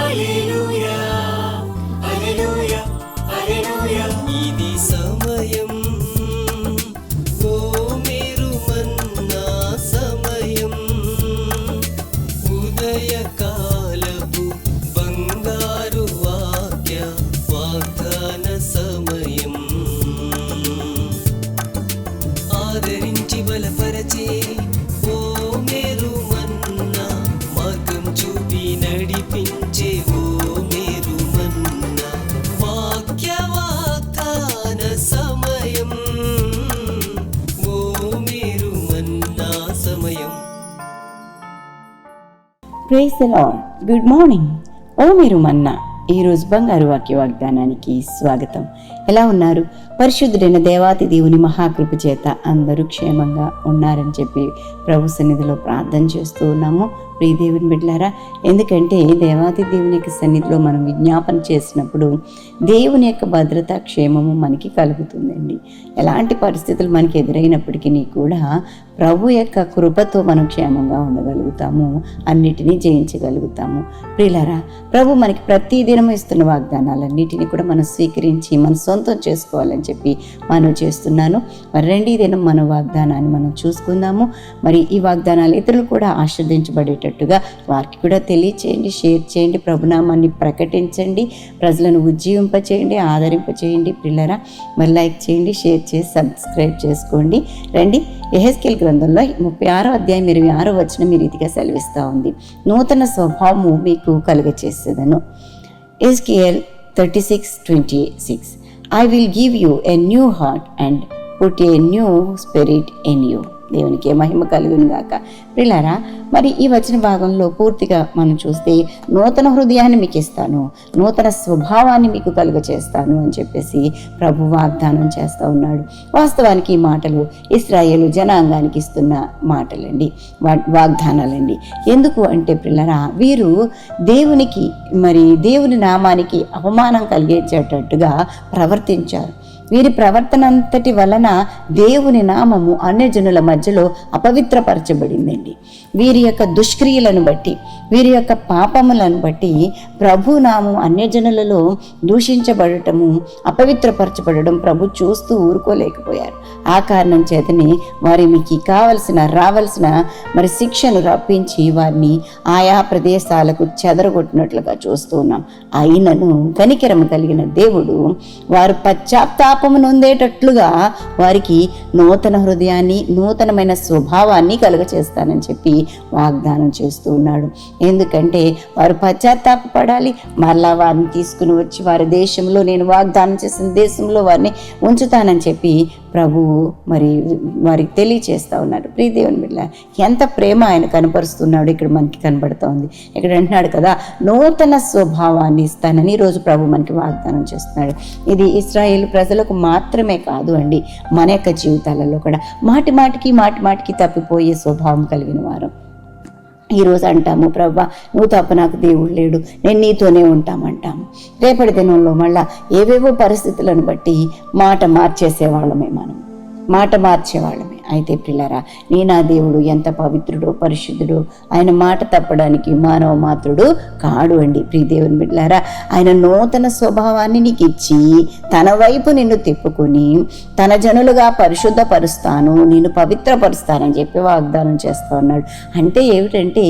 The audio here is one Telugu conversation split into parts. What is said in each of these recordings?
హల్లెలూయా హల్లెలూయా హల్లెలూయా. ఇది సమయం, ఓ మీరు మన్నా సమయం, ఉదయకాలపు బంగారు వాక్య వాగ్దాన సమయం. ఆదరించి బలపరచే ఓ మేరు మన్నా, మార్గం చూపి నడిపించే ఓ మేరు మన్నా, వాక్య వాగ్దాన సమయం, ఓ మేరు మన్నా సమయం. Praise the Lord. Good morning. ఓ మీరు మన్నా ఈరోజు బంగారు వాక్య వాగ్దానానికి స్వాగతం. ఎలా ఉన్నారు? పరిశుద్ధుడైన దేవాతి దేవుని మహాకృప చేత అందరూ క్షేమంగా ఉన్నారని చెప్పి ప్రభు సన్నిధిలో ప్రార్థన చేస్తూ ఉన్నాము. ప్రియ దేవుని బిడ్డలారా, ఎందుకంటే దేవాతి దేవుని యొక్క సన్నిధిలో మనం విజ్ఞాపన చేసినప్పుడు దేవుని యొక్క భద్రత క్షేమము మనకి కలుగుతుందండి. ఎలాంటి పరిస్థితులు మనకి ఎదురైనప్పటికీ కూడా ప్రభు యొక్క కృపతో మనం క్షేమంగా ఉండగలుగుతాము, అన్నిటినీ జయించగలుగుతాము. ప్రియులారా, ప్రభు మనకి ప్రతి దినం ఇస్తున్న వాగ్దానాలన్నిటినీ కూడా మనం స్వీకరించి మన సొంతం చేసుకోవాలని చెప్పి మనం చేస్తున్నాను. మరి రెండీ దినం మన వాగ్దానాన్ని మనం చూసుకుందాము. మరి ఈ వాగ్దానాలు ఇతరులు కూడా ఆస్వాదించబడేటట్టుగా వారికి కూడా తెలియచేయండి, షేర్ చేయండి, ప్రభునామాన్ని ప్రకటించండి, ప్రజలను ఉజ్జీవింపచేయండి, ఆదరింపచేయండి. ప్రియులారా, మరి లైక్ చేయండి, షేర్ చేసి సబ్స్క్రైబ్ చేసుకోండి. రండి, యెహెజ్కేలు గ్రంథంలో 36వ అధ్యాయం 26వ వచనం ఈ రీతిగా సెలవిస్తూ ఉంది. నూతన స్వభావము మీకు కలుగచేసేదను. యెహెజ్కేలు 36:26. I will give you a new heart and put a new spirit in you. దేవునికి మహిమ కలుగును గాక. ప్రియులారా, మరి ఈ వచన భాగంలో పూర్తిగా మనం చూస్తే నూతన హృదయాన్ని మీకు ఇస్తాను, నూతన స్వభావాన్ని మీకు కలుగచేస్తాను అని చెప్పేసి ప్రభు వాగ్దానం చేస్తూ ఉన్నాడు. వాస్తవానికి ఈ మాటలు ఇశ్రాయేలు జనాంగానికి ఇస్తున్న మాటలండి, వాగ్దానాలండి. ఎందుకు అంటే ప్రియులారా, వీరు దేవునికి మరి దేవుని నామానికి అవమానం కలిగించేటట్టుగా ప్రవర్తించారు. వీరి ప్రవర్తన అంతటి వలన దేవుని నామము అన్యజనుల మధ్యలో అపవిత్రపరచబడిందండి. వీరి యొక్క దుష్క్రియలను బట్టి, వీరి యొక్క పాపములను బట్టి ప్రభు నామం అన్యజనులలో దూషించబడటము, అపవిత్రపరచబడడం ప్రభు చూస్తూ ఊరుకోలేకపోయారు. ఆ కారణం చేతనే వారికి రావాల్సిన మరి శిక్షను రప్పించి వారిని ఆయా ప్రదేశాలకు చెదరగొట్టినట్లుగా చూస్తూ ఉన్నాం. అయినను కనికరము కలిగిన దేవుడు వారు పశ్చాత్తాపము నొందేటట్లుగా వారికి నూతన హృదయాన్ని, నూతనమైన స్వభావాన్ని కలుగచేస్తానని చెప్పి వాగ్దానం చేస్తూ ఉన్నాడు. ఎందుకంటే వారు పశ్చాత్తాపపడాలి, మరలా వారిని తీసుకుని వచ్చి వారి దేశంలో, నేను వాగ్దానం చేసిన దేశంలో వారిని ఉంచుతానని చెప్పి ప్రభువు మరి వారికి తెలియచేస్తూ ఉన్నారు. ప్రియ దేవుని బిడ్డ, ఎంత ప్రేమ ఆయన కనపరుస్తున్నాడు ఇక్కడ మనకి కనబడుతూ ఉంది. ఇక్కడ అంటున్నాడు కదా, నూతన స్వభావాన్ని ఇస్తానని ఈరోజు ప్రభు మనకి వాగ్దానం చేస్తున్నాడు. ఇది ఇశ్రాయేలు ప్రజలకు మాత్రమే కాదు అండి, మన యొక్క జీవితాలలో కూడా మాటి మాటికి తప్పిపోయే స్వభావం కలిగిన వారు. ఈరోజు అంటాము, ప్రభా నువ్వు తప్ప నాకు దేవుడు లేడు, నేను నీతోనే ఉంటామంటాము. రేపటి దినంలో మళ్ళా ఏవేవో పరిస్థితులను బట్టి మాట మార్చేవాళ్ళమే. అయితే పిల్లరా, నీ నా దేవుడు ఎంత పవిత్రుడో పరిశుద్ధుడో, ఆయన మాట తప్పడానికి మానవ మాత్రుడు కాడు అండి. ప్రియ దేవుని బిడ్డలారా, ఆయన నూతన స్వభావాన్ని నీకు ఇచ్చి తన వైపు నిన్ను తిప్పుకొని తన జనులుగా పరిశుద్ధపరుస్తాను, నిన్ను పవిత్రపరుస్తానని చెప్పి వాగ్దానం చేస్తూ ఉన్నాడు. అంటే ఏమిటంటే,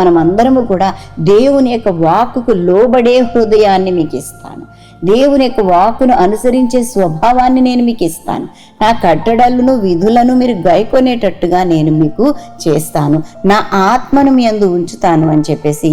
మనమందరము కూడా దేవుని యొక్క వాక్కుకు లోబడే హృదయాన్ని మీకు ఇస్తాను, దేవుని యొక్క వాక్కును అనుసరించే స్వభావాన్ని నేను మీకు ఇస్తాను, నా కట్టడలను విధులను మీరు గైకొనేటట్టుగా నేను మీకు చేస్తాను, నా ఆత్మను మీ అందు ఉంచుతాను అని చెప్పేసి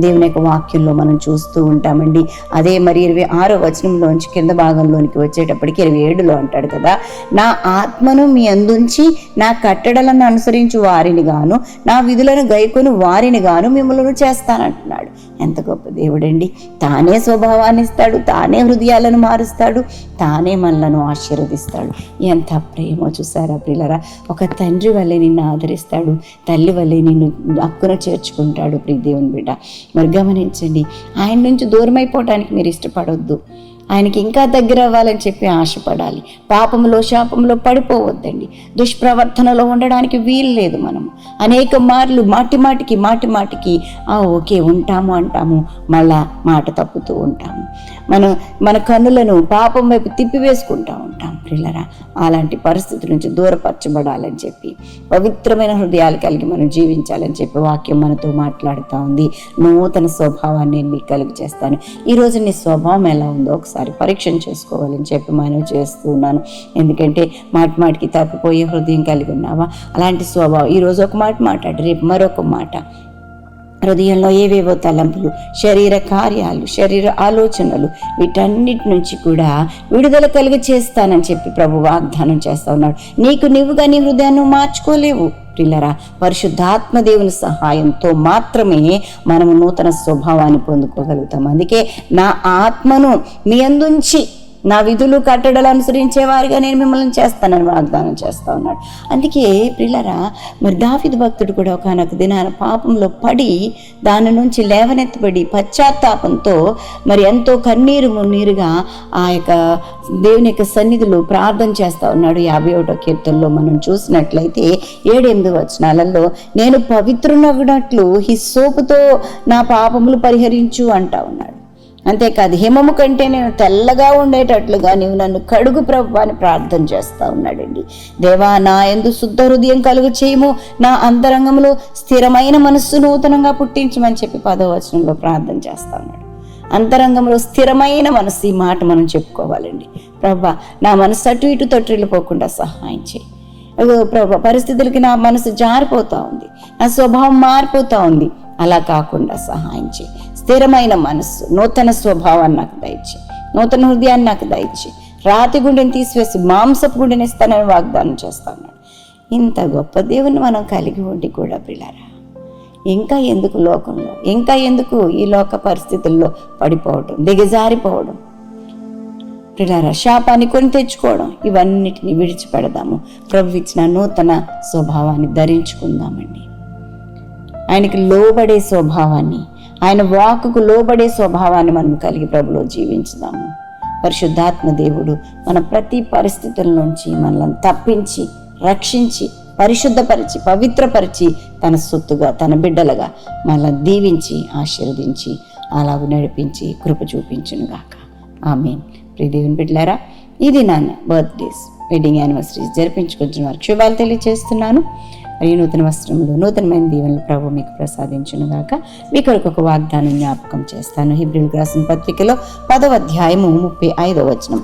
దేవుని యొక్క వాక్యంలో మనం చూస్తూ ఉంటామండి. అదే మరి 26వ వచనంలోంచి కింద భాగంలోనికి వచ్చేటప్పటికి 27లో అంటాడు కదా, నా ఆత్మను మీ అందుంచి నా కట్టడలను అనుసరించు వారిని గాను, నా విధులను గైకొని వారిని గాను మిమ్మల్ని చేస్తానంటున్నాడు. ఎంత గొప్ప దేవుడండి! తానే స్వభావాన్ని ఇస్తాడు, తానే హృదయాలను మారుస్తాడు, తానే మనలను ఆశీర్వదిస్తాడు. ఎంత ప్రేమో చూసారా ప్రియులరా! ఒక తండ్రి వల్లే నిన్ను ఆదరిస్తాడు, తల్లి వల్లే నిన్ను హక్కున చేర్చుకుంటాడు. ప్రియ దేవుని బిడ్డ, మరి గమనించండి, ఆయన నుంచి దూరం అయిపోవటానికి మీరు ఇష్టపడొద్దు. ఆయనకి ఇంకా దగ్గర అవ్వాలని చెప్పి ఆశపడాలి. పాపంలో శాపంలో పడిపోవద్దండి. దుష్ప్రవర్తనలో ఉండడానికి వీలు లేదు. మనము అనేక మార్లు మాటి మాటికి ఓకే ఉంటాము అంటాము, మళ్ళా మాట తప్పుతూ ఉంటాము. మన కన్నులను పాపం వైపు తిప్పివేసుకుంటూ ఉంటాం. పిల్లరా, అలాంటి పరిస్థితి నుంచి దూరపరచబడాలని చెప్పి పవిత్రమైన హృదయాలు కలిగి మనం జీవించాలని చెప్పి వాక్యం మనతో మాట్లాడుతూ ఉంది. నూతన స్వభావాన్ని నేను మీకు కలుగు చేస్తాను. ఈరోజు నీ స్వభావం ఎలా ఉందో ఒకసారి పరీక్షణ చేసుకోవాలని చెప్పి మనవి చేస్తూ ఉన్నాను. ఎందుకంటే మాటికి తప్పిపోయే హృదయం కలిగి ఉన్నావా? అలాంటి స్వభావం ఈరోజు ఒక మాట మాట్లాడు, రేపు మరొక మాట. హృదయంలో ఏవేవో తలంపులు, శరీర కార్యాలు, శరీర ఆలోచనలు, వీటన్నిటి నుంచి కూడా విడుదల కలిగి చేస్తానని చెప్పి ప్రభు వాగ్దానం చేస్తా ఉన్నాడు. నీవుగా నీ హృదయాన్ని మార్చుకోలేవు. ప్రియులారా, పరిశుద్ధాత్మ దేవుని సహాయంతో మాత్రమే మనము నూతన స్వభావాన్ని పొందుకోగలుగుతాం. అందుకే నా ఆత్మను మీ అందుంచి నా విధులు కట్టడలు అనుసరించేవారిగా నేను మిమ్మల్ని చేస్తానని వాగ్దానం చేస్తా ఉన్నాడు. అందుకే ప్రియులారా, మరి దావీదు భక్తుడు కూడా ఒకనొక దినాన పాపంలో పడి దాని నుంచి లేవనెత్తబడి పశ్చాత్తాపంతో మరి ఎంతో కన్నీరు మున్నీరుగా ఆ యొక్క దేవుని యొక్క సన్నిధిలో ప్రార్థన చేస్తా ఉన్నాడు. 51వ కీర్తనలో మనం చూసినట్లయితే 7-8 వచనాలలో నేను పవిత్రునగునట్లు హిస్సోపుతో నా పాపములు పరిహరించు అంటా ఉన్నాడు. అంతేకాదు, హిమము కంటే నేను తెల్లగా ఉండేటట్లుగా నీవు నన్ను కడుగు ప్రభువా అని ప్రార్థన చేస్తా ఉన్నాడండి. దేవా, నా యందు శుద్ధ హృదయం కలుగు చేయము, నా అంతరంగంలో స్థిరమైన మనస్సు నూతనంగా పుట్టించమని చెప్పి 10వ వచనంలో ప్రార్థన చేస్తా ఉన్నాడు. అంతరంగంలో స్థిరమైన మనస్సు, ఈ మాట మనం చెప్పుకోవాలండి. ప్రభువా, నా మనస్సు అటు ఇటు తొట్టిల్లిపోకుండా సహాయం చేయి. ప్రభు, పరిస్థితులకి నా మనసు జారిపోతా ఉంది, నా స్వభావం మారిపోతా ఉంది, అలా కాకుండా సహాయం చేయి. స్థిరమైన మనస్సు, నూతన స్వభావాన్ని నాకు దయచేయి, నూతన హృదయాన్ని నాకు దయచేయి. రాతి గుండెని తీసివేసి మాంసపు గుండెని ఇస్తానని వాగ్దానం చేస్తాను. ఇంత గొప్ప దేవుని మనం కలిగి ఉండి కూడా ప్రియులారా, ఇంకా ఎందుకు లోకంలో, ఇంకా ఎందుకు ఈ లోక పరిస్థితుల్లో పడిపోవడం, దిగజారిపోవడం, ప్రియులారా, శాపాన్ని కొని తెచ్చుకోవడం, ఇవన్నిటిని విడిచిపెడదాము. ప్రభు ఇచ్చిన నూతన స్వభావాన్ని ధరించుకుందామండి. ఆయనకి లోబడే స్వభావాన్ని, ఆయన వాక్కుకు లోబడే స్వభావాన్ని మనం కలిగి ప్రభులో జీవించుదాము. పరిశుద్ధాత్మ దేవుడు మన ప్రతి పరిస్థితుల నుంచి మనల్ని తప్పించి, రక్షించి, పరిశుద్ధపరిచి, పవిత్రపరిచి తన సొత్తుగా, తన బిడ్డలుగా మనల్ని దీవించి, ఆశీర్వదించి, అలాగ నడిపించి కృప చూపించునుగాక. ఆమేన్. ప్రియ దేవుని బిడ్డలారా, ఇది నాన్న బర్త్డేస్, వెడ్డింగ్ యానివర్సరీస్ జరిపించుకుంటున్న వారికి శుభాలు తెలియజేస్తున్నాను. మరి నూతన వస్త్రంలో నూతనమైన దీవెనలు ప్రభు మీకు ప్రసాదించును గాక. మీ కొరకు ఒక వాగ్దానం జ్ఞాపకం చేస్తాను. హెబ్రీయులకు రాసిన పత్రికలో 10వ అధ్యాయము 35వ వచనం,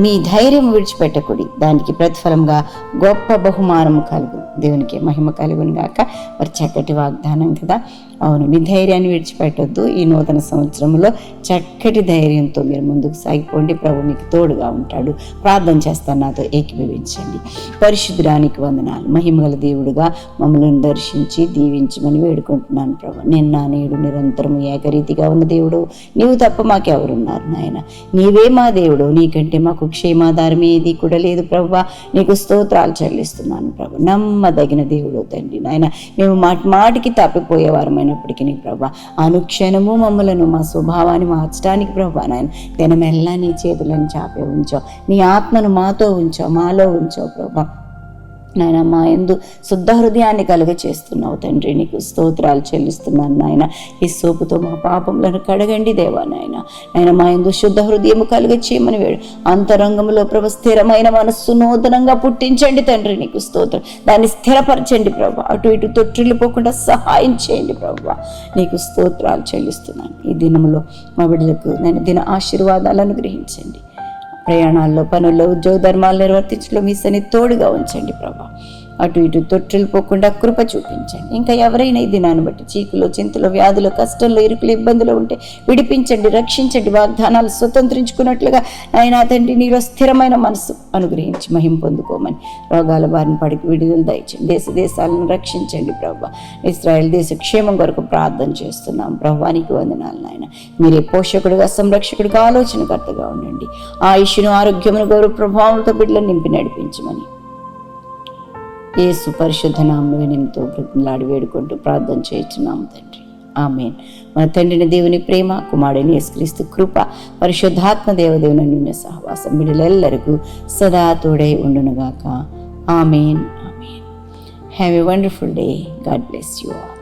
మీ ధైర్యం విడిచిపెట్టకుడి, దానికి ప్రతిఫలంగా గొప్ప బహుమానము కలుగు. దేవునికి మహిమ కలుగును గాక. మరి చక్కటి వాగ్దానం కదా. అవును, మీ ధైర్యాన్ని విడిచిపెట్టొద్దు. ఈ నూతన సంవత్సరంలో చక్కటి ధైర్యంతో మీరు ముందుకు సాగిపోండి. ప్రభు మీకు తోడుగా ఉంటాడు. ప్రార్థన చేస్తాను, నాతో ఏకీభవించండి. పరిశుద్ధుడానికి వందనాలు. మహిమగల దేవుడుగా మమ్మల్ని దర్శించి దీవించమని వేడుకుంటున్నాను ప్రభు. నిన్న నేడు నిరంతరం ఏకరీతిగా ఉన్న దేవుడు నీవు తప్ప మాకెవరున్నారు నాయన? నీవే మా దేవుడు, నీకంటే మాకు క్షేమాధారం ఏది కూడా లేదు ప్రభువా. నీకు స్తోత్రాలు చెల్లిస్తున్నాను ప్రభు. నమ్మదగిన దేవుడు తండ్రి నాయన. మేము మాటికి తప్పిపోయేవారమైనప్పటికీ నీ ప్రభా, అనుక్షణము మమ్మలను, మా స్వభావాన్ని మార్చడానికి ప్రభా నాయన దినమెల్లా నీ చేతులను చాపే ఉంచావు. నీ ఆత్మను మాతో ఉంచావు, మాలో ఉంచావు ప్రభా నాయన. మా యందు శుద్ధ హృదయాన్ని కలుగ చేస్తున్నావు తండ్రి. నీకు స్తోత్రాలు చెల్లిస్తున్నాను నాయన. ఈ సోపుతో మా పాపములను కడగండి దేవా నాయన. నాయన, మా యందు శుద్ధ హృదయము కలుగ చేయమని వేడు. అంతరంగంలో ప్రభు స్థిరమైన మనస్సు నూతనంగా పుట్టించండి తండ్రి. నీకు స్తోత్రం. దాన్ని స్థిరపరచండి ప్రభు. అటు ఇటు తొట్టిల్లిపోకుండా సహాయం చేయండి ప్రభు. నీకు స్తోత్రాలు చెల్లిస్తున్నాను. ఈ దినములో మా బిడ్డలకు నేను దిన ఆశీర్వాదాలు అనుగ్రహించండి. ప్రయాణాల్లో, పనుల్లో, ఉద్యోగ ధర్మాలు నిర్వర్తించడంలో మీ సన్ని తోడుగా ఉంచండి ప్రభా. అటు ఇటు తొట్టిల్లిపోకుండా కృప చూపించండి. ఇంకా ఎవరైనా ఈ దినాన్ని బట్టి చీకులో, చింతలో, వ్యాధులు, కష్టంలో, ఇరుకులు, ఇబ్బందులు ఉంటే విడిపించండి, రక్షించండి. వాగ్దానాలు స్వతంత్రించుకున్నట్లుగా ఆయన తండ్రి నీలో స్థిరమైన మనసు అనుగ్రహించి మహిమ పొందుకోమని, రోగాల బారిన పడికి విడుదల దయచండి. దేశాలను రక్షించండి ప్రభా. ఇశ్రాయేల్ దేశ క్షేమం కొరకు ప్రార్థన చేస్తున్నాం ప్రభువానికి వందనాలు నాయన. మీరే పోషకుడుగా, సంరక్షకుడిగా, ఆలోచనకర్తగా ఉండండి. ఆయుష్ను, ఆరోగ్యమును, గౌరవ ప్రభావంతో బిడ్డలను నింపి నడిపించమని యేసు పరిశుద్ధ నామములో నిన్నుతో బ్రతిమలాడి వేడుకుంటూ ప్రార్థన చేయించున్నాము తండ్రి. ఆమేన్. మన తండ్రిని దేవుని ప్రేమ, కుమారుని యేసుక్రీస్తు కృప, పరిశుద్ధాత్మ దేవదేవుని నిన్న సహవాసం బిడ్డలెల్లరికూ సదా తోడై ఉండునుగాక. Amen. Amen. Have a wonderful day. God bless you all.